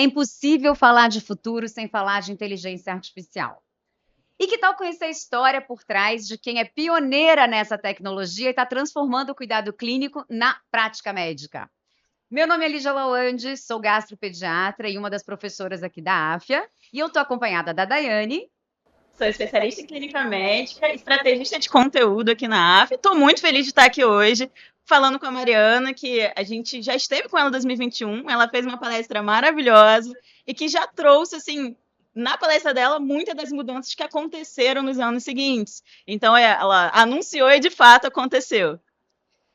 impossível falar de futuro sem falar de inteligência artificial. E que tal conhecer a história por trás de quem é pioneira nessa tecnologia e está transformando o cuidado clínico na prática médica? Meu nome é Lígia Lawande, sou gastropediatra e uma das professoras aqui da AFIA, e eu estou acompanhada da Daiane. Sou especialista em clínica médica, estrategista de conteúdo aqui na AF. Estou muito feliz de estar aqui hoje falando com a Mariana, que a gente já esteve com ela em 2021. Ela fez uma palestra maravilhosa e que já trouxe, assim, na palestra dela, muitas das mudanças que aconteceram nos anos seguintes. Então, ela anunciou e, de fato, aconteceu.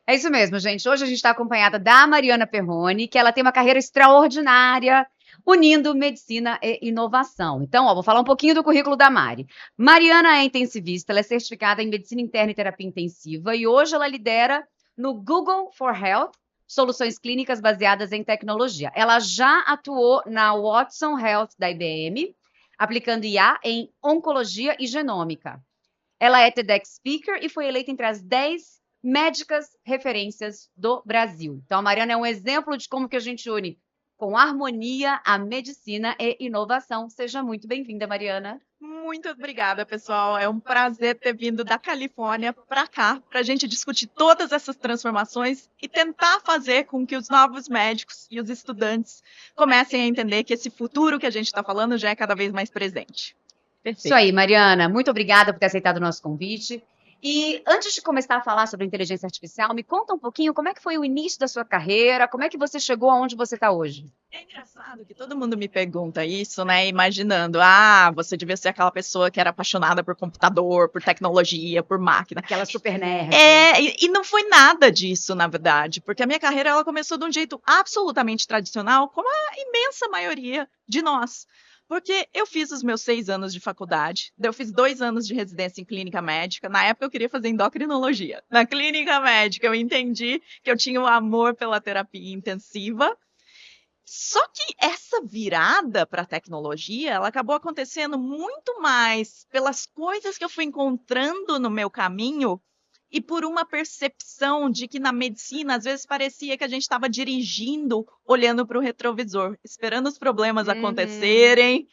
É isso mesmo, gente. Hoje a gente está acompanhada da Mariana Perrone, que ela tem uma carreira extraordinária, unindo medicina e inovação. Então, vou falar um pouquinho do currículo da Mari. Mariana é intensivista, ela é certificada em medicina interna e terapia intensiva e hoje ela lidera no Google for Health soluções clínicas baseadas em tecnologia. Ela já atuou na Watson Health da IBM, aplicando IA em oncologia e genômica. Ela é TEDx Speaker e foi eleita entre as 10 médicas referências do Brasil. Então, a Mariana é um exemplo de como que a gente une com harmonia a medicina e inovação. Seja muito bem-vinda, Mariana. Muito obrigada, pessoal. É um prazer ter vindo da Califórnia para cá, para a gente discutir todas essas transformações e tentar fazer com que os novos médicos e os estudantes comecem a entender que esse futuro que a gente está falando já é cada vez mais presente. Perfeito. Isso aí, Mariana. Muito obrigada por ter aceitado o nosso convite. E antes de começar a falar sobre inteligência artificial, me conta um pouquinho como é que foi o início da sua carreira, como é que você chegou aonde você está hoje? É engraçado que todo mundo me pergunta isso, né? Imaginando, você devia ser aquela pessoa que era apaixonada por computador, por tecnologia, por máquina. Aquela super nerd. E não foi nada disso, na verdade, porque a minha carreira ela começou de um jeito absolutamente tradicional, como a imensa maioria de nós. Porque eu fiz os meus 6 anos de faculdade, eu fiz 2 anos de residência em clínica médica. Na época eu queria fazer endocrinologia. Na clínica médica eu entendi que eu tinha um amor pela terapia intensiva. Só que essa virada para a tecnologia, ela acabou acontecendo muito mais pelas coisas que eu fui encontrando no meu caminho e por uma percepção de que na medicina, às vezes, parecia que a gente estava dirigindo, olhando para o retrovisor, esperando os problemas acontecerem,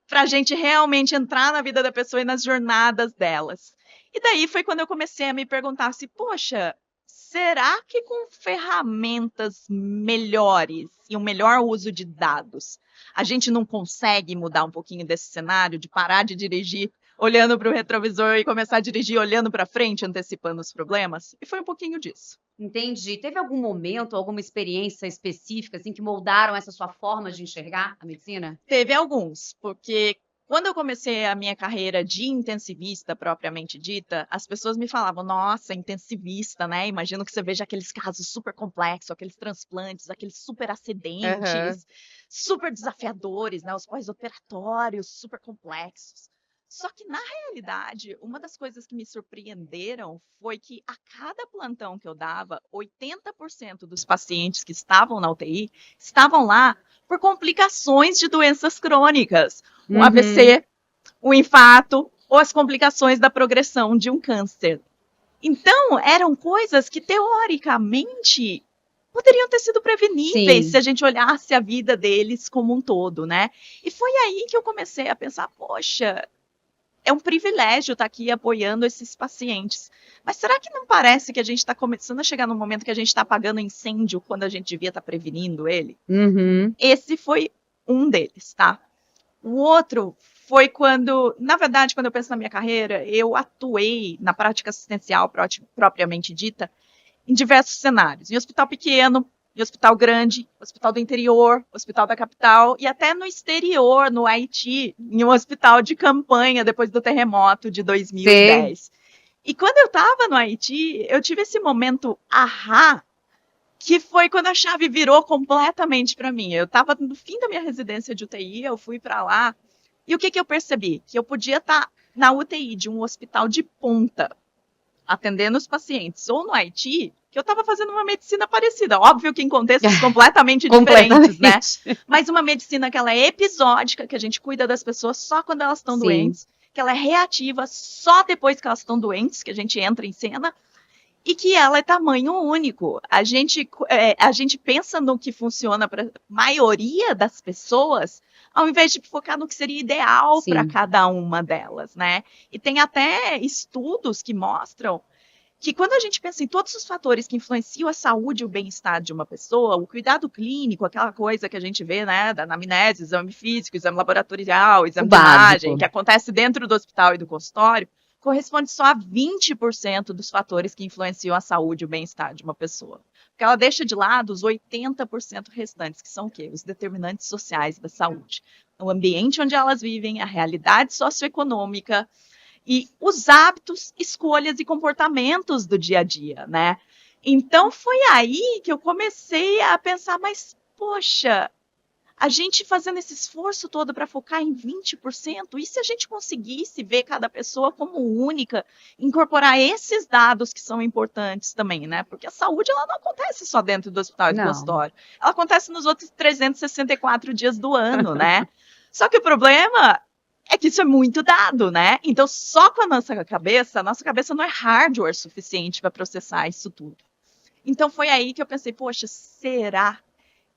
para a gente realmente entrar na vida da pessoa e nas jornadas delas. E daí foi quando eu comecei a me perguntar assim, poxa, será que com ferramentas melhores e um melhor uso de dados, a gente não consegue mudar um pouquinho desse cenário, de parar de dirigir olhando para o retrovisor e começar a dirigir olhando para frente, antecipando os problemas? E foi um pouquinho disso. Entendi. Teve algum momento, alguma experiência específica, assim, que moldaram essa sua forma de enxergar a medicina? Teve alguns, porque quando eu comecei a minha carreira de intensivista propriamente dita, as pessoas me falavam, nossa, intensivista, né? Imagino que você veja aqueles casos super complexos, aqueles transplantes, aqueles super acidentes, super desafiadores, né? Os pós-operatórios super complexos. Só que, na realidade, uma das coisas que me surpreenderam foi que a cada plantão que eu dava, 80% dos pacientes que estavam na UTI estavam lá por complicações de doenças crônicas. Um AVC, um infarto ou as complicações da progressão de um câncer. Então, eram coisas que, teoricamente, poderiam ter sido preveníveis se a gente olhasse a vida deles como um todo, né? E foi aí que eu comecei a pensar, poxa, é um privilégio estar aqui apoiando esses pacientes. Mas será que não parece que a gente está começando a chegar num momento que a gente está apagando incêndio quando a gente devia estar prevenindo ele? Esse foi um deles, tá? O outro foi quando, na verdade, quando eu penso na minha carreira, eu atuei na prática assistencial propriamente dita em diversos cenários. Em hospital pequeno, em hospital grande, hospital do interior, hospital da capital e até no exterior, no Haiti, em um hospital de campanha depois do terremoto de 2010. E quando eu estava no Haiti, eu tive esse momento ahá, que foi quando a chave virou completamente para mim. Eu estava no fim da minha residência de UTI, eu fui para lá, e o que eu percebi? Que eu podia estar na UTI de um hospital de ponta, atendendo os pacientes, ou no Haiti, que eu estava fazendo uma medicina parecida. Óbvio que em contextos completamente diferentes, né? Mas uma medicina que ela é episódica, que a gente cuida das pessoas só quando elas estão doentes, que ela é reativa só depois que elas estão doentes, que a gente entra em cena, e que ela é tamanho único. A gente pensa no que funciona para a maioria das pessoas, ao invés de focar no que seria ideal para Sim. cada uma delas, né? E tem até estudos que mostram que quando a gente pensa em todos os fatores que influenciam a saúde e o bem-estar de uma pessoa, o cuidado clínico, aquela coisa que a gente vê, né, da anamnese, exame físico, exame laboratorial, exame de imagem, que acontece dentro do hospital e do consultório, corresponde só a 20% dos fatores que influenciam a saúde e o bem-estar de uma pessoa. Porque ela deixa de lado os 80% restantes, que são o quê? Os determinantes sociais da saúde. O ambiente onde elas vivem, a realidade socioeconômica, e os hábitos, escolhas e comportamentos do dia a dia, né? Então, foi aí que eu comecei a pensar, mas, poxa, a gente fazendo esse esforço todo para focar em 20%, e se a gente conseguisse ver cada pessoa como única, incorporar esses dados que são importantes também, né? Porque a saúde, ela não acontece só dentro do hospital e do consultório. Ela acontece nos outros 364 dias do ano, né? Só que o problema é que isso é muito dado, né? Então, só com a nossa cabeça não é hardware suficiente para processar isso tudo. Então, foi aí que eu pensei, poxa, será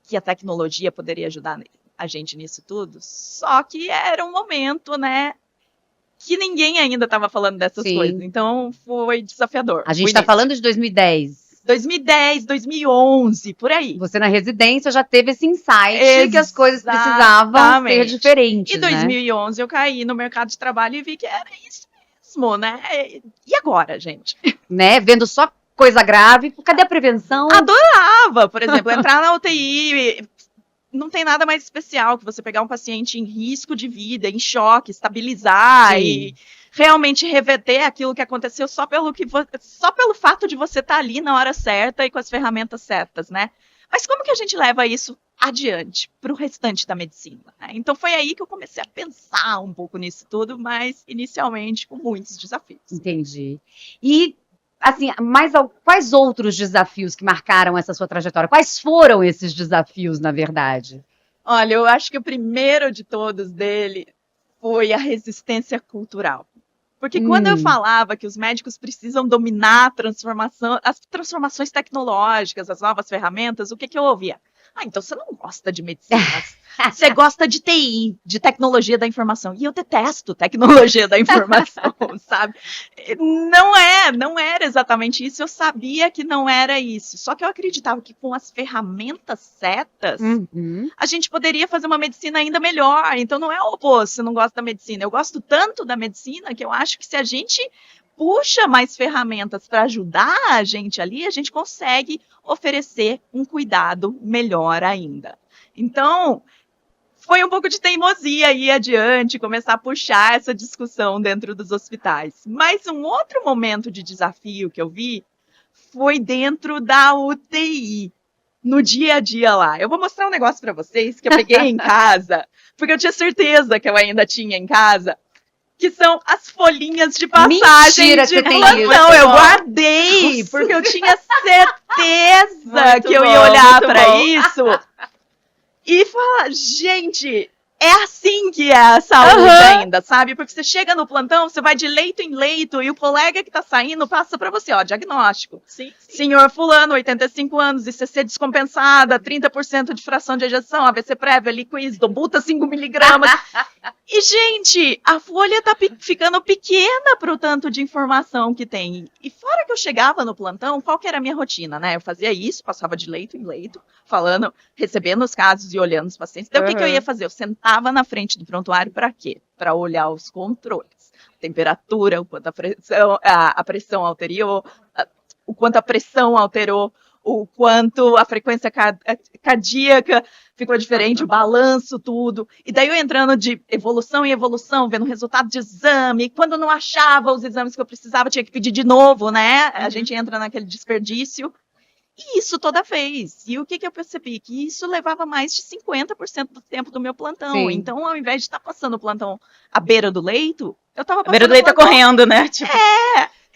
que a tecnologia poderia ajudar a gente nisso tudo? Só que era um momento, né, que ninguém ainda estava falando dessas coisas. Então, foi desafiador. A gente está falando de 2010. 2010, 2011, por aí. Você na residência já teve esse insight que as coisas precisavam ser diferentes, Em 2011 eu caí no mercado de trabalho e vi que era isso mesmo, né? E agora, gente? Né? Vendo só coisa grave, cadê a prevenção? Adorava, por exemplo, entrar na UTI. Não tem nada mais especial que você pegar um paciente em risco de vida, em choque, estabilizar e realmente reverter aquilo que aconteceu só pelo fato de você estar ali na hora certa e com as ferramentas certas, né? Mas como que a gente leva isso adiante para o restante da medicina, né? Então foi aí que eu comecei a pensar um pouco nisso tudo, mas inicialmente com muitos desafios. Entendi. E assim, quais outros desafios que marcaram essa sua trajetória? Quais foram esses desafios, na verdade? Olha, eu acho que o primeiro de todos dele foi a resistência cultural. Porque quando eu falava que os médicos precisam dominar as transformações tecnológicas, as novas ferramentas, o que eu ouvia? Então você não gosta de medicina, você gosta de TI, de tecnologia da informação. E eu detesto tecnologia da informação, sabe? Não era exatamente isso, eu sabia que não era isso. Só que eu acreditava que com as ferramentas certas, a gente poderia fazer uma medicina ainda melhor. Então não é o oposto, você não gosta da medicina. Eu gosto tanto da medicina que eu acho que se a gente puxa mais ferramentas para ajudar a gente ali, a gente consegue oferecer um cuidado melhor ainda. Então, foi um pouco de teimosia aí adiante, começar a puxar essa discussão dentro dos hospitais. Mas um outro momento de desafio que eu vi foi dentro da UTI, no dia a dia lá. Eu vou mostrar um negócio para vocês que eu peguei em casa, porque eu tinha certeza que eu ainda tinha em casa, que são as folhinhas de passagem de plantão. Eu guardei, porque eu tinha certeza que eu ia olhar para isso e falar, gente, é assim que é a saúde ainda, sabe? Porque você chega no plantão, você vai de leito em leito e o colega que tá saindo passa para você, diagnóstico. Sim. Senhor fulano, 85 anos, ICC descompensada, 30% de fração de ejeção, AVC prévia, liquiz, dobuta 5 miligramas. E, gente, a folha tá ficando pequena pro tanto de informação que tem. E fora que eu chegava no plantão, qual que era a minha rotina, né? Eu fazia isso, passava de leito em leito, falando, recebendo os casos e olhando os pacientes. Então, o que eu ia fazer? Eu sentava na frente do prontuário para quê? Para olhar os controles. Temperatura, o quanto a pressão alterou, o quanto a pressão alterou, o quanto a frequência cardíaca ficou diferente, o balanço, tudo. E daí eu entrando de evolução em evolução, vendo o resultado de exame. Quando não achava os exames que eu precisava, tinha que pedir de novo, né? A gente entra naquele desperdício. E isso toda vez. E o que eu percebi? Que isso levava mais de 50% do tempo do meu plantão. Sim. Então, ao invés de estar passando o plantão à beira do leito, eu estava passando à beira do leito correndo, né? Tipo...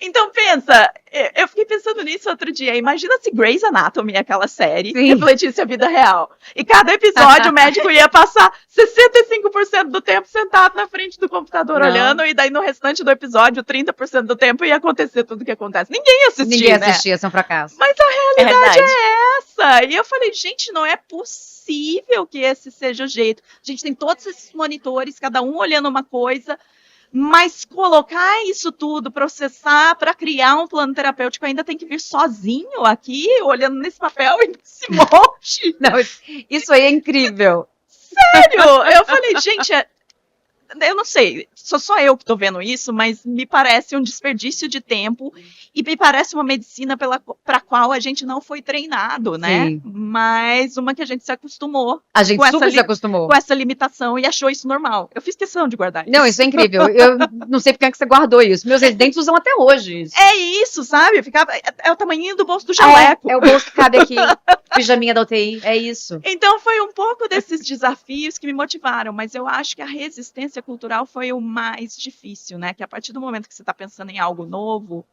Então pensa, eu fiquei pensando nisso outro dia. Imagina se Grey's Anatomy, aquela série, Sim. refletisse a vida real. E cada episódio o médico ia passar 65% do tempo sentado na frente do computador Não. olhando, e daí no restante do episódio, 30% do tempo ia acontecer tudo o que acontece. Ninguém ia assistir, Ninguém né? assistia, isso é um fracasso. Mas a É realidade verdade. é essa. E eu falei, gente, não é possível que esse seja o jeito. A gente tem todos esses monitores, cada um olhando uma coisa, mas colocar isso tudo, processar para criar um plano terapêutico, ainda tem que vir sozinho aqui, olhando nesse papel e nesse monte. Não, isso aí é incrível. Sério? Eu falei, gente, eu não sei, sou só eu que tô vendo isso, mas me parece um desperdício de tempo e me parece uma medicina para qual a gente não foi treinado, né? Sim. Mas uma que a gente se acostumou A gente Com essa super se li- acostumou. com essa limitação e achou isso normal. Eu fiz questão de guardar Não, isso é incrível. Eu não sei porque é que você guardou isso. Meus residentes usam até hoje isso. É isso, sabe? É o tamanhinho do bolso do jaleco. É o bolso que cabe aqui. Pijaminha da UTI. É isso. Então foi um pouco desses desafios que me motivaram, mas eu acho que a resistência cultural foi o mais difícil, né? Que a partir do momento que você está pensando em algo novo,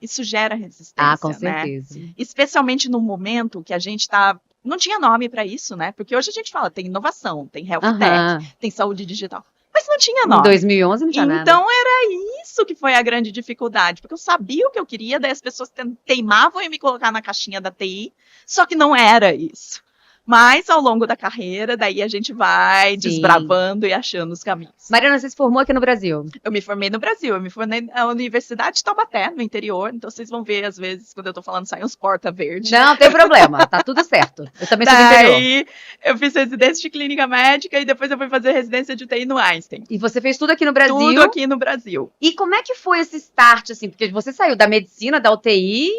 isso gera resistência, Ah, com né? certeza. Especialmente no momento que a gente tá. Não tinha nome para isso, né? Porque hoje a gente fala, tem inovação, tem health tech, Aham. tem saúde digital. Mas não tinha Em nome. 2011 não tinha nada. Então era isso que foi a grande dificuldade, porque eu sabia o que eu queria, daí as pessoas teimavam em me colocar na caixinha da TI, só que não era isso. Mas ao longo da carreira, daí a gente vai Sim. desbravando e achando os caminhos. Mariana, você se formou aqui no Brasil. Eu me formei no Brasil, eu me formei na Universidade de Taubaté, no interior, então vocês vão ver, às vezes, quando eu tô falando, sai uns porta verde. Não, tem problema. Tá tudo certo. Eu também sou do interior. Daí eu fiz residência de clínica médica e depois eu fui fazer residência de UTI no Einstein. E você fez tudo aqui no Brasil. Tudo aqui no Brasil. E como é que foi esse start, assim? Porque você saiu da medicina, da UTI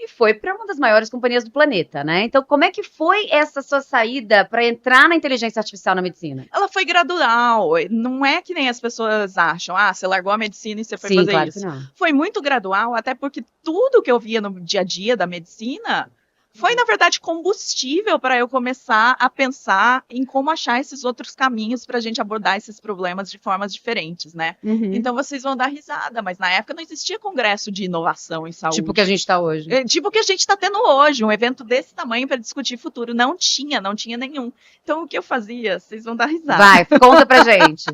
e foi para uma das maiores companhias do planeta, né? Então, como é que foi essa sua saída para entrar na inteligência artificial na medicina? Ela foi gradual, não é que nem as pessoas acham, você largou a medicina e você foi Sim, fazer claro isso. que não. Foi muito gradual, até porque tudo que eu via no dia a dia da medicina foi, na verdade, combustível para eu começar a pensar em como achar esses outros caminhos para a gente abordar esses problemas de formas diferentes, né? Uhum. Então vocês vão dar risada, mas na época não existia congresso de inovação em saúde. Tipo o que a gente tá hoje. Tipo o que a gente está tendo hoje, um evento desse tamanho para discutir futuro. Não tinha nenhum. Então o que eu fazia? Vocês vão dar risada. Vai, conta pra gente.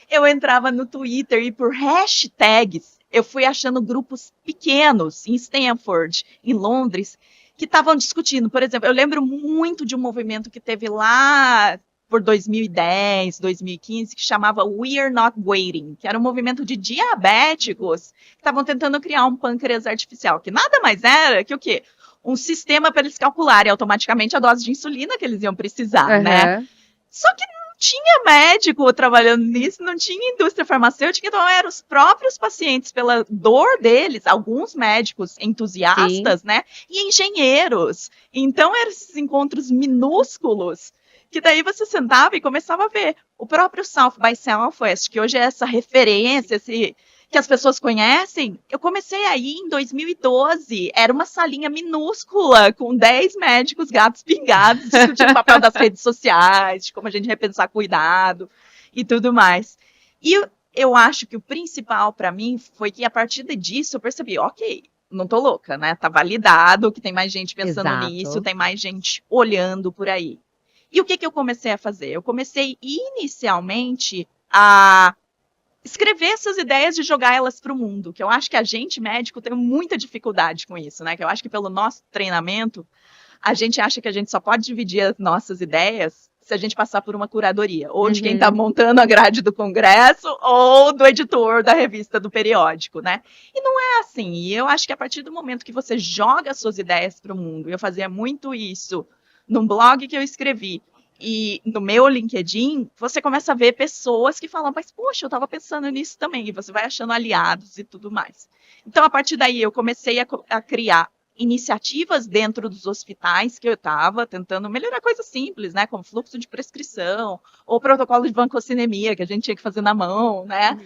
Eu entrava no Twitter e por hashtags eu fui achando grupos pequenos em Stanford, em Londres, que estavam discutindo. Por exemplo, eu lembro muito de um movimento que teve lá por 2010, 2015, que chamava We Are Not Waiting, que era um movimento de diabéticos que estavam tentando criar um pâncreas artificial, que nada mais era que o quê? Um sistema para eles calcularem automaticamente a dose de insulina que eles iam precisar, né? Uhum. Só que não tinha médico trabalhando nisso, não tinha indústria farmacêutica, então eram os próprios pacientes, pela dor deles, alguns médicos entusiastas, né? E engenheiros. Então eram esses encontros minúsculos, que daí você sentava e começava a ver. O próprio South by Southwest, que hoje é essa referência, que as pessoas conhecem, eu comecei aí em 2012, era uma salinha minúscula, com 10 médicos gatos pingados, discutindo o papel das redes sociais, de como a gente repensar cuidado e tudo mais. E eu acho que o principal para mim foi que a partir disso eu percebi, ok, não tô louca, né? Tá validado que tem mais gente pensando Exato. nisso, tem mais gente olhando por aí. E o que eu comecei a fazer? Eu comecei inicialmente a escrever essas ideias e jogar elas para o mundo, que eu acho que a gente, médico, tem muita dificuldade com isso, né? Que eu acho que pelo nosso treinamento, a gente acha que a gente só pode dividir as nossas ideias se a gente passar por uma curadoria, ou de quem está montando a grade do congresso, ou do editor da revista do periódico, né? E não é assim, e eu acho que a partir do momento que você joga as suas ideias para o mundo, eu fazia muito isso num blog que eu escrevi, e no meu LinkedIn, você começa a ver pessoas que falam, mas poxa, eu estava pensando nisso também, e você vai achando aliados e tudo mais. Então, a partir daí, eu comecei a criar iniciativas dentro dos hospitais que eu estava, tentando melhorar coisas simples, né, como fluxo de prescrição, ou protocolo de vancocinemia, que a gente tinha que fazer na mão, né,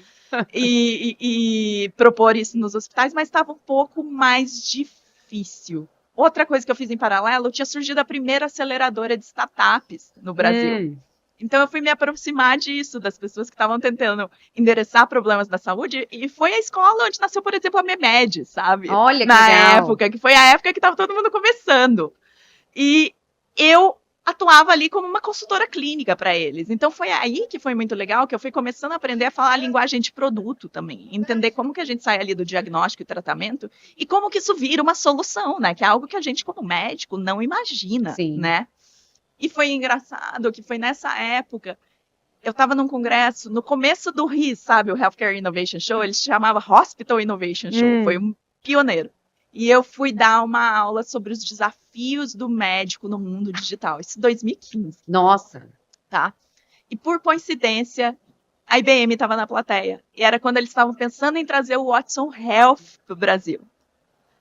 e propor isso nos hospitais, mas estava um pouco mais difícil. Outra coisa que eu fiz em paralelo, tinha surgido a primeira aceleradora de startups no Brasil. Então eu fui me aproximar disso, das pessoas que estavam tentando endereçar problemas da saúde, e foi a escola onde nasceu, por exemplo, a MEMED, sabe? Olha que Na legal. época, que foi a época que estava todo mundo começando. E eu atuava ali como uma consultora clínica para eles. Então foi aí que foi muito legal, que eu fui começando a aprender a falar a linguagem de produto também, entender como que a gente sai ali do diagnóstico e tratamento e como que isso vira uma solução, né? Que é algo que a gente como médico não imagina, Sim. né? E foi engraçado que foi nessa época, eu estava num congresso, no começo do RIS, sabe, o Healthcare Innovation Show, ele se chamava Hospital Innovation Show, foi um pioneiro. E eu fui dar uma aula sobre os desafios do médico no mundo digital, isso em 2015, Nossa. tá? E por coincidência, a IBM estava na plateia, e era quando eles estavam pensando em trazer o Watson Health para o Brasil.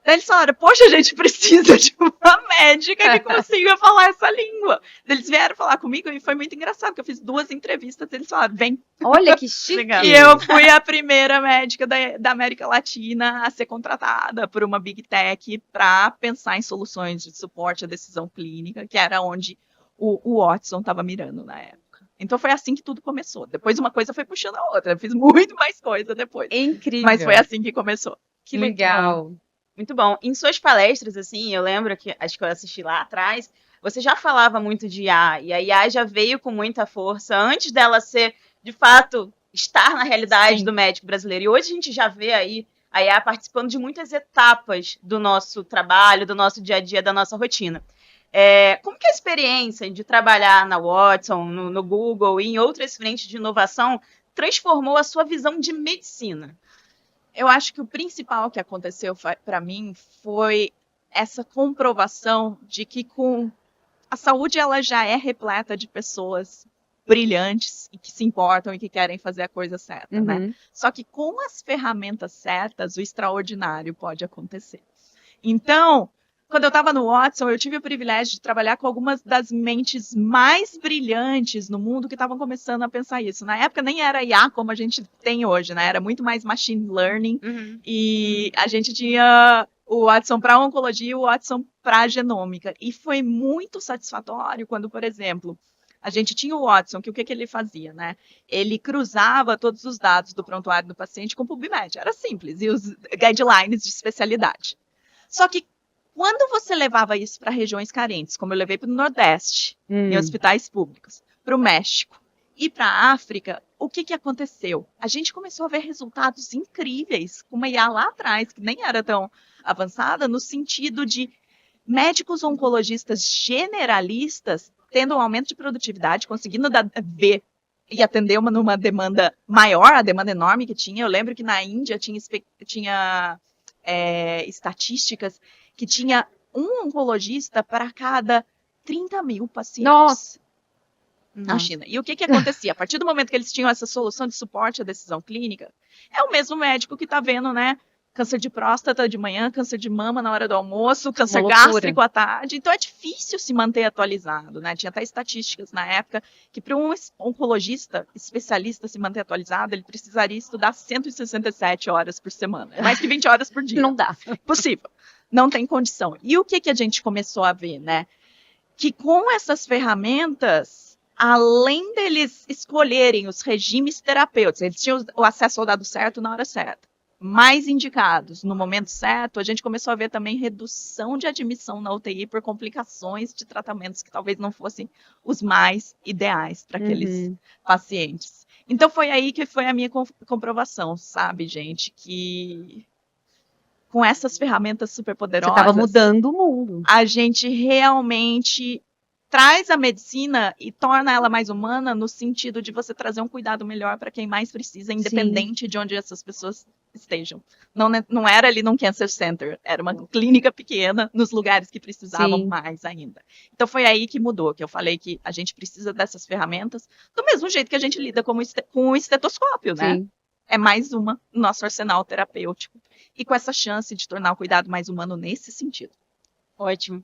Daí eles falaram, poxa, a gente precisa de uma médica que consiga falar essa língua. Eles vieram falar comigo e foi muito engraçado, porque eu fiz 2 entrevistas e eles falaram, vem. Olha que chique. Legal. E eu fui a primeira médica da América Latina a ser contratada por uma Big Tech para pensar em soluções de suporte à decisão clínica, que era onde o Watson estava mirando na época. Então foi assim que tudo começou. Depois uma coisa foi puxando a outra. Eu fiz muito mais coisa depois. Incrível. Mas foi assim que começou. Que legal. Muito bom. Em suas palestras, assim, eu lembro que, acho que eu assisti lá atrás, você já falava muito de IA, e a IA já veio com muita força, antes dela ser, de fato, estar na realidade Sim. do médico brasileiro. E hoje a gente já vê aí a IA participando de muitas etapas do nosso trabalho, do nosso dia a dia, da nossa rotina. Como que a experiência de trabalhar na Watson, no Google e em outras frentes de inovação transformou a sua visão de medicina? Eu acho que o principal que aconteceu para mim foi essa comprovação de que com a saúde ela já é repleta de pessoas brilhantes e que se importam e que querem fazer a coisa certa, né? Só que com as ferramentas certas, o extraordinário pode acontecer. Então, quando eu estava no Watson, eu tive o privilégio de trabalhar com algumas das mentes mais brilhantes no mundo que estavam começando a pensar isso. Na época nem era IA como a gente tem hoje, né? Era muito mais machine learning. E a gente tinha o Watson para oncologia e o Watson para genômica. E foi muito satisfatório quando, por exemplo, a gente tinha o Watson, que o que ele fazia, né? Ele cruzava todos os dados do prontuário do paciente com o PubMed. Era simples. E os guidelines de especialidade. Só que quando você levava isso para regiões carentes, como eu levei para o Nordeste, em hospitais públicos, para o México e para a África, o que aconteceu? A gente começou a ver resultados incríveis com uma IA lá atrás, que nem era tão avançada, no sentido de médicos oncologistas generalistas tendo um aumento de produtividade, conseguindo ver e atender numa demanda maior, a demanda enorme que tinha. Eu lembro que na Índia tinha estatísticas que tinha um oncologista para cada 30 mil pacientes. Nossa! Na China. E o que acontecia? A partir do momento que eles tinham essa solução de suporte à decisão clínica, é o mesmo médico que está vendo, né? Câncer de próstata de manhã, câncer de mama na hora do almoço, câncer gástrico à tarde. Então é difícil se manter atualizado, né? Tinha até estatísticas na época que para um oncologista especialista se manter atualizado, ele precisaria estudar 167 horas por semana. Mais que 20 horas por dia. Não dá. Possível. Não tem condição. E o que a gente começou a ver, né? Que com essas ferramentas, além deles escolherem os regimes terapêuticos, eles tinham o acesso ao dado certo na hora certa, mais indicados no momento certo, a gente começou a ver também redução de admissão na UTI por complicações de tratamentos que talvez não fossem os mais ideais para aqueles pacientes. Então foi aí que foi a minha comprovação, sabe, gente, que com essas ferramentas superpoderosas, você estava mudando o mundo. A gente realmente traz a medicina e torna ela mais humana no sentido de você trazer um cuidado melhor para quem mais precisa, independente de onde essas pessoas estejam. Não era ali num cancer center, era uma clínica pequena nos lugares que precisavam mais ainda. Então foi aí que mudou, que eu falei que a gente precisa dessas ferramentas do mesmo jeito que a gente lida com o estetoscópio, né? Sim. É mais uma no nosso arsenal terapêutico. E com essa chance de tornar o cuidado mais humano nesse sentido. Ótimo.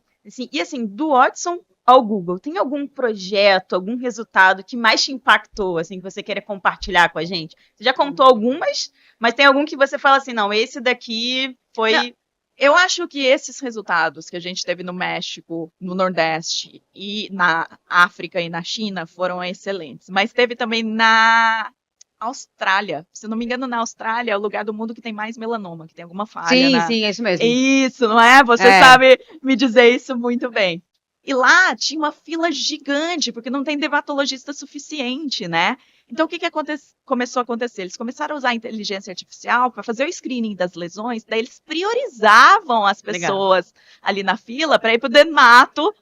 Assim, do Watson ao Google, tem algum projeto, algum resultado que mais te impactou, assim, que você queira compartilhar com a gente? Você já contou algumas, mas tem algum que você fala assim, não, esse daqui foi... Não. Eu acho que esses resultados que a gente teve no México, no Nordeste e na África e na China foram excelentes. Mas teve também na Austrália. Se não me engano, na Austrália é o lugar do mundo que tem mais melanoma, que tem alguma falha Sim, é isso mesmo. Isso, não é? Você sabe me dizer isso muito bem. E lá tinha uma fila gigante, porque não tem dermatologista suficiente, né? Então, o que começou a acontecer? Eles começaram a usar a inteligência artificial para fazer o screening das lesões, daí eles priorizavam as pessoas ali na fila para ir para o dermato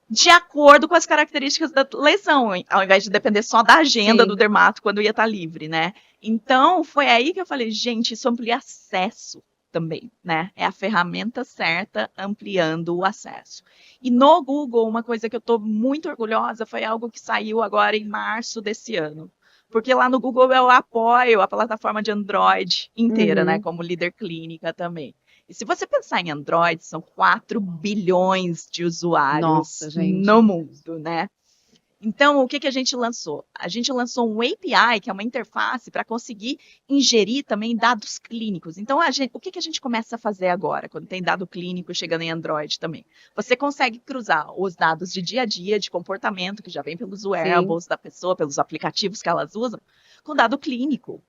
de acordo com as características da lesão, ao invés de depender só da agenda do dermato quando ia estar livre, né? Então, foi aí que eu falei, gente, isso amplia acesso também, né? É a ferramenta certa ampliando o acesso. E no Google, uma coisa que eu estou muito orgulhosa foi algo que saiu agora em março desse ano. Porque lá no Google eu apoio a plataforma de Android inteira, né? Como líder clínica também. E se você pensar em Android, são 4 bilhões de usuários no mundo, né? Então, o que a gente lançou? A gente lançou um API, que é uma interface, para conseguir ingerir também dados clínicos. Então, o que a gente começa a fazer agora, quando tem dado clínico chegando em Android também? Você consegue cruzar os dados de dia a dia, de comportamento, que já vem pelos wearables da pessoa, pelos aplicativos que elas usam, com dado clínico.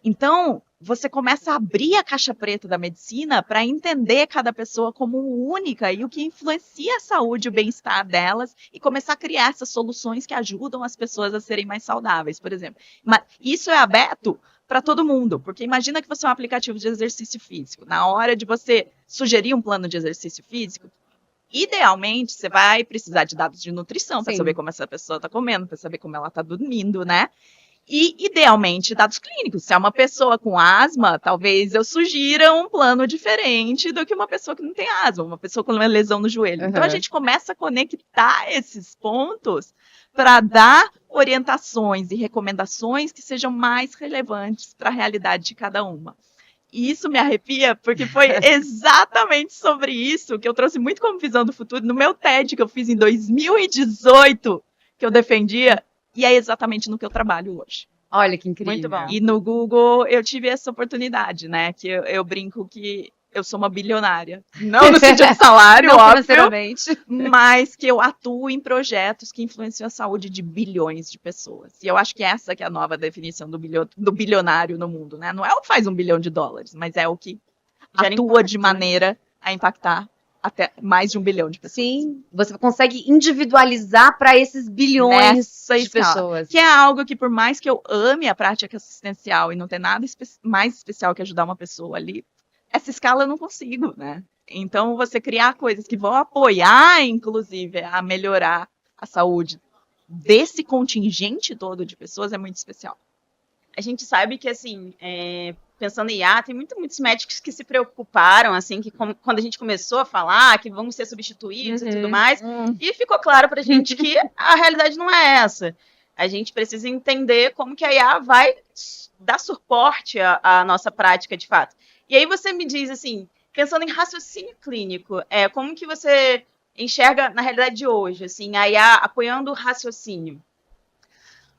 Então, você começa a abrir a caixa preta da medicina para entender cada pessoa como única e o que influencia a saúde e o bem-estar delas e começar a criar essas soluções que ajudam as pessoas a serem mais saudáveis, por exemplo. Mas isso é aberto para todo mundo, porque imagina que você é um aplicativo de exercício físico. Na hora de você sugerir um plano de exercício físico, idealmente, você vai precisar de dados de nutrição para saber como essa pessoa está comendo, para saber como ela está dormindo, né? E, idealmente, dados clínicos. Se é uma pessoa com asma, talvez eu sugira um plano diferente do que uma pessoa que não tem asma, uma pessoa com uma lesão no joelho. Então, a gente começa a conectar esses pontos para dar orientações e recomendações que sejam mais relevantes para a realidade de cada uma. E isso me arrepia, porque foi exatamente sobre isso que eu trouxe muito como visão do futuro no meu TED que eu fiz em 2018, que eu defendia. E é exatamente no que eu trabalho hoje. Olha que incrível. Muito bom. E no Google eu tive essa oportunidade, né? Que eu brinco que eu sou uma bilionária. Não no sentido de salário, não óbvio, financeiramente, mas que eu atuo em projetos que influenciam a saúde de bilhões de pessoas. E eu acho que essa que é a nova definição do bilionário no mundo, né? Não é o que faz $1 bilhão, mas é o que atua de maneira a impactar até mais de 1 bilhão de pessoas. Sim, você consegue individualizar para esses bilhões de pessoas. Que é algo que, por mais que eu ame a prática assistencial e não ter nada mais especial que ajudar uma pessoa ali, essa escala eu não consigo, né? Então, você criar coisas que vão apoiar, inclusive, a melhorar a saúde desse contingente todo de pessoas é muito especial. A gente sabe que, assim, pensando em IA, tem muitos médicos que se preocuparam, assim, que quando a gente começou a falar que vamos ser substituídos e tudo mais, e ficou claro pra gente que a realidade não é essa. A gente precisa entender como que a IA vai dar suporte à nossa prática de fato. E aí você me diz, assim, pensando em raciocínio clínico, como que você enxerga na realidade de hoje, assim, a IA apoiando o raciocínio?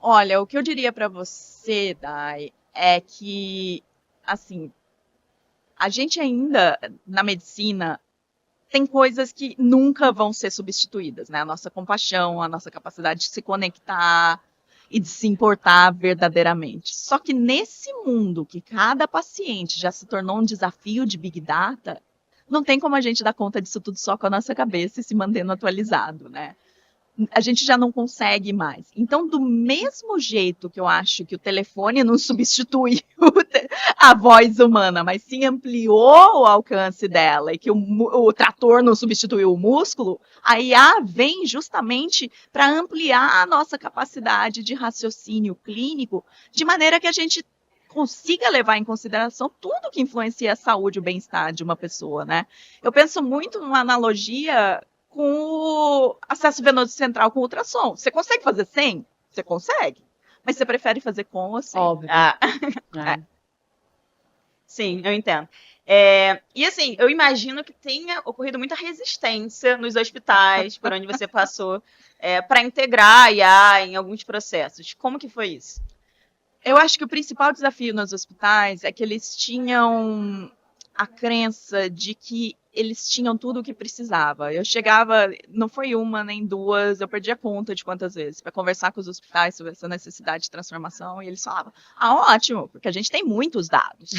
Olha, o que eu diria para você, Dai, é que, assim, a gente ainda, na medicina, tem coisas que nunca vão ser substituídas, né? A nossa compaixão, a nossa capacidade de se conectar e de se importar verdadeiramente. Só que nesse mundo que cada paciente já se tornou um desafio de Big Data, não tem como a gente dar conta disso tudo só com a nossa cabeça e se mantendo atualizado, né? A gente já não consegue mais. Então, do mesmo jeito que eu acho que o telefone não substituiu a voz humana, mas sim ampliou o alcance dela, e que o trator não substituiu o músculo, a IA vem justamente para ampliar a nossa capacidade de raciocínio clínico, de maneira que a gente consiga levar em consideração tudo que influencia a saúde e o bem-estar de uma pessoa, né? Eu penso muito numa analogia com o acesso venoso central com ultrassom. Você consegue fazer sem? Você consegue. Mas você prefere fazer com ou sem? Óbvio. Sim, eu entendo. E assim, eu imagino que tenha ocorrido muita resistência nos hospitais por onde você passou para integrar a IA em alguns processos. Como que foi isso? Eu acho que o principal desafio nos hospitais é que eles tinham a crença de que eles tinham tudo o que precisava. Eu chegava, não foi uma nem duas, eu perdi a conta de quantas vezes, para conversar com os hospitais sobre essa necessidade de transformação, e eles falavam, ótimo, porque a gente tem muitos dados.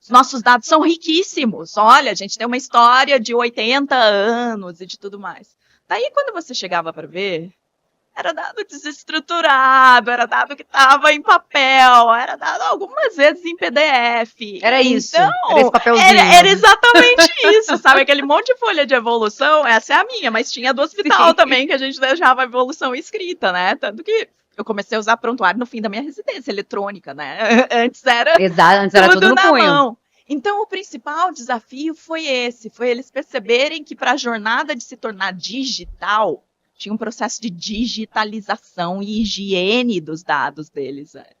Os nossos dados são riquíssimos. Olha, a gente tem uma história de 80 anos e de tudo mais. Daí, quando você chegava para ver, era dado desestruturado, era dado que estava em papel, era dado algumas vezes em PDF. Era isso, então, era esse papelzinho. Era exatamente isso, sabe? Aquele monte de folha de evolução, essa é a minha, mas tinha do hospital também, que a gente deixava a evolução escrita, né? Tanto que eu comecei a usar prontuário no fim da minha residência eletrônica, né? Antes era tudo no punho. Mão. Então, o principal desafio foi eles perceberem que para a jornada de se tornar digital, tinha um processo de digitalização e higiene dos dados deles antes.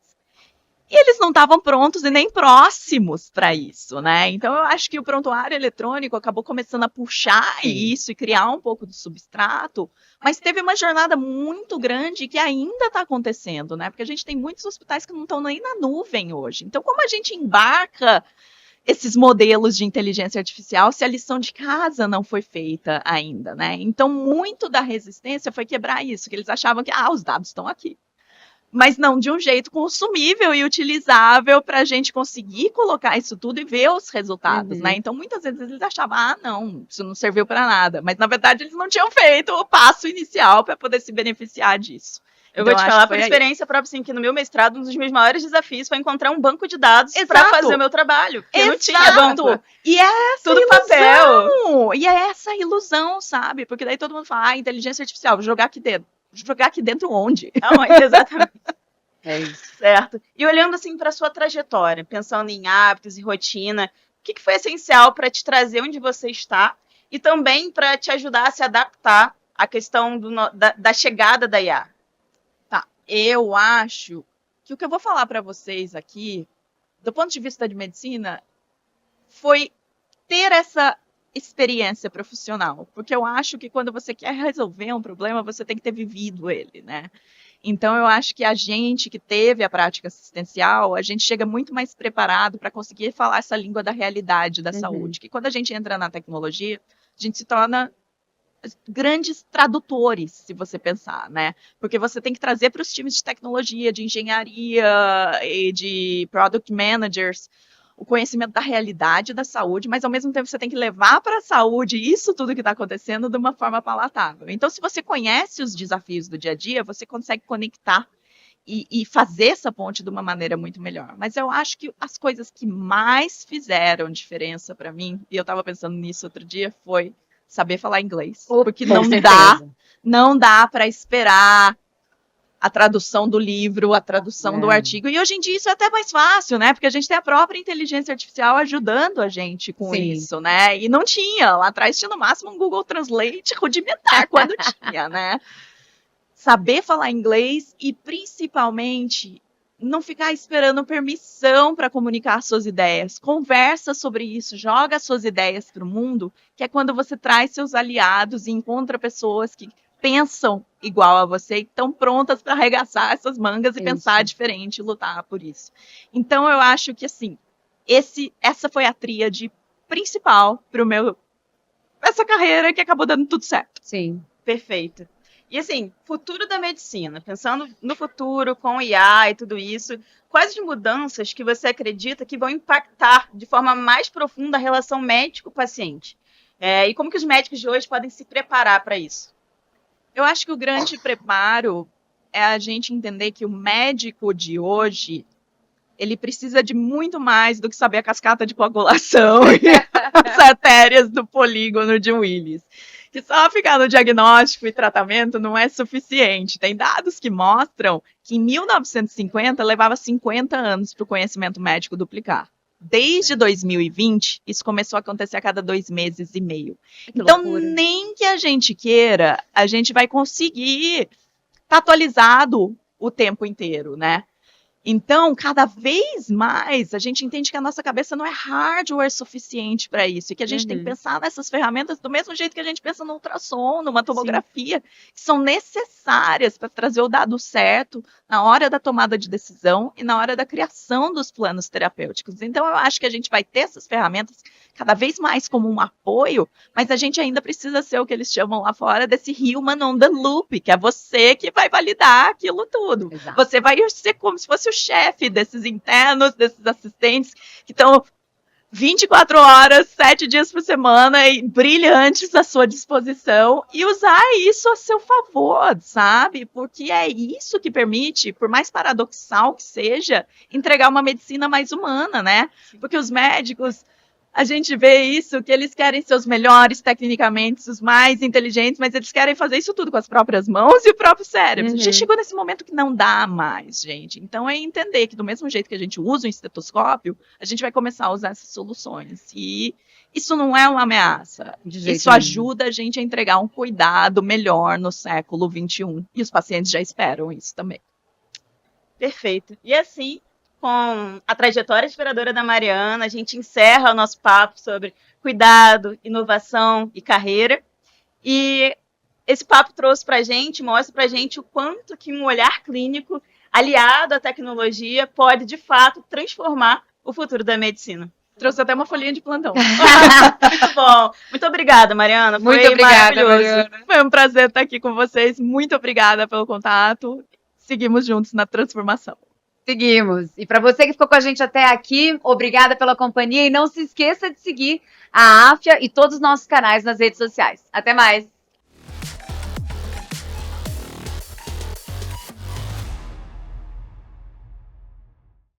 E eles não estavam prontos e nem próximos para isso, né? Então, eu acho que o prontuário eletrônico acabou começando a puxar isso e criar um pouco de substrato, mas teve uma jornada muito grande que ainda está acontecendo, né? Porque a gente tem muitos hospitais que não estão nem na nuvem hoje. Então, como a gente embarca esses modelos de inteligência artificial se a lição de casa não foi feita ainda, né? Então, muito da resistência foi quebrar isso, que eles achavam que, os dados estão aqui. Mas não de um jeito consumível e utilizável para a gente conseguir colocar isso tudo e ver os resultados, né? Então, muitas vezes eles achavam, não, isso não serviu para nada. Mas, na verdade, eles não tinham feito o passo inicial para poder se beneficiar disso. Eu vou te falar por experiência própria, assim, que no meu mestrado, um dos meus maiores desafios foi encontrar um banco de dados para fazer o meu trabalho. Porque não tinha banco. E é essa tudo ilusão. Papel. E é essa ilusão, sabe? Porque daí todo mundo fala, inteligência artificial, vou jogar aqui dentro. Jogar aqui dentro onde? Exatamente. É isso. Certo. E olhando, assim, para sua trajetória, pensando em hábitos e rotina, o que foi essencial para te trazer onde você está e também para te ajudar a se adaptar à questão da chegada da IA? Eu acho que o que eu vou falar para vocês aqui, do ponto de vista de medicina, foi ter essa experiência profissional. Porque eu acho que quando você quer resolver um problema, você tem que ter vivido ele, né? Então, eu acho que a gente que teve a prática assistencial, a gente chega muito mais preparado para conseguir falar essa língua da realidade da saúde. Que quando a gente entra na tecnologia, a gente se torna grandes tradutores, se você pensar, né? Porque você tem que trazer para os times de tecnologia, de engenharia e de product managers o conhecimento da realidade da saúde, mas ao mesmo tempo você tem que levar para a saúde isso tudo que está acontecendo de uma forma palatável. Então, se você conhece os desafios do dia a dia, você consegue conectar e fazer essa ponte de uma maneira muito melhor. Mas eu acho que as coisas que mais fizeram diferença para mim, e eu estava pensando nisso outro dia, foi saber falar inglês. Porque não dá para esperar a tradução do livro, a tradução do artigo. E hoje em dia isso é até mais fácil, né? Porque a gente tem a própria inteligência artificial ajudando a gente com isso, né? E não tinha. Lá atrás tinha no máximo um Google Translate rudimentar quando tinha, né? Saber falar inglês e principalmente não ficar esperando permissão para comunicar suas ideias. Conversa sobre isso, joga suas ideias para o mundo, que é quando você traz seus aliados e encontra pessoas que pensam igual a você e estão prontas para arregaçar essas mangas e pensar diferente e lutar por isso. Então, eu acho que, assim, essa foi a tríade principal para essa carreira que acabou dando tudo certo. Sim. Perfeito. E assim, futuro da medicina, pensando no futuro com IA e tudo isso, quais as mudanças que você acredita que vão impactar de forma mais profunda a relação médico-paciente? E como que os médicos de hoje podem se preparar para isso? Eu acho que o grande preparo é a gente entender que o médico de hoje, ele precisa de muito mais do que saber a cascata de coagulação e as artérias do polígono de Willis. Que só ficar no diagnóstico e tratamento não é suficiente. Tem dados que mostram que em 1950 levava 50 anos para o conhecimento médico duplicar. Desde 2020, isso começou a acontecer a cada 2 meses e meio. Então, nem que a gente queira, a gente vai conseguir estar atualizado o tempo inteiro, né? Então, cada vez mais, a gente entende que a nossa cabeça não é hardware suficiente para isso, e que a gente tem que pensar nessas ferramentas do mesmo jeito que a gente pensa no ultrassom, numa tomografia, que são necessárias para trazer o dado certo na hora da tomada de decisão e na hora da criação dos planos terapêuticos. Então, eu acho que a gente vai ter essas ferramentas cada vez mais como um apoio, mas a gente ainda precisa ser o que eles chamam lá fora desse human on the loop, que é você que vai validar aquilo tudo. Exato. Você vai ser como se fosse o chefe desses internos, desses assistentes que estão 24 horas, 7 dias por semana e brilhantes à sua disposição, e usar isso a seu favor, sabe? Porque é isso que permite, por mais paradoxal que seja, entregar uma medicina mais humana, né? Porque os médicos, a gente vê isso, que eles querem ser os melhores tecnicamente, os mais inteligentes, mas eles querem fazer isso tudo com as próprias mãos e o próprio cérebro. A gente chegou nesse momento que não dá mais, gente. Então é entender que do mesmo jeito que a gente usa o estetoscópio, a gente vai começar a usar essas soluções. E isso não é uma ameaça. Isso ajuda a gente a entregar um cuidado melhor no século XXI. E os pacientes já esperam isso também. Perfeito. E assim, com a trajetória inspiradora da Mariana, a gente encerra o nosso papo sobre cuidado, inovação e carreira. E esse papo trouxe para a gente, mostra para a gente o quanto que um olhar clínico aliado à tecnologia pode, de fato, transformar o futuro da medicina. Trouxe até uma folhinha de plantão. Muito bom. Muito obrigada, Mariana. Foi Muito obrigada, maravilhoso. Mariana. Foi um prazer estar aqui com vocês. Muito obrigada pelo contato. Seguimos juntos na transformação. Seguimos. E para você que ficou com a gente até aqui, obrigada pela companhia e não se esqueça de seguir a AFIA e todos os nossos canais nas redes sociais. Até mais!